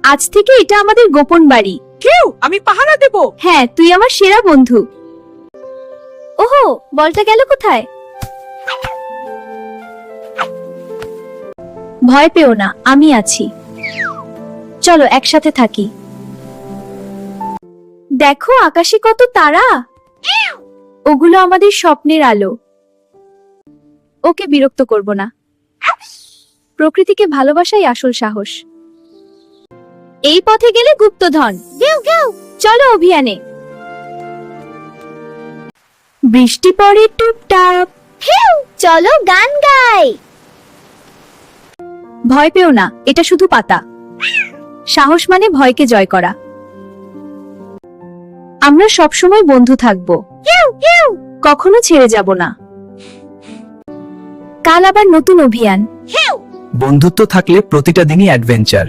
আজ থেকে এটা আমাদের গোপন বাড়ি। কেউ আমি পাহারা দেব। হ্যাঁ, তুই আমার সেরা বন্ধু। ওহো, বলটা গেল কোথায়? ভয় পেও না, আমি আছি। চলো একসাথে থাকি। দেখো আকাশে কত তারা। ওগুলো আমাদের স্বপ্নের আলো। ওকে বিরক্ত করব না। প্রকৃতিকে ভালোবাসাই আসল সাহস। এই পথে গেলে গুপ্তধন। চলো অভিযানে। বৃষ্টি পড়ে টুপটাপ। চলো গান গাই। ভয় পেও না, এটা শুধু পাতা। সাহস মানে ভয়কে জয় করা। আমরা সবসময় বন্ধু থাকবো, কখনো ছেড়ে যাব না। কাল আবার নতুন অভিযান। বন্ধুত্ব থাকলে প্রতিটা দিনই অ্যাডভেঞ্চার।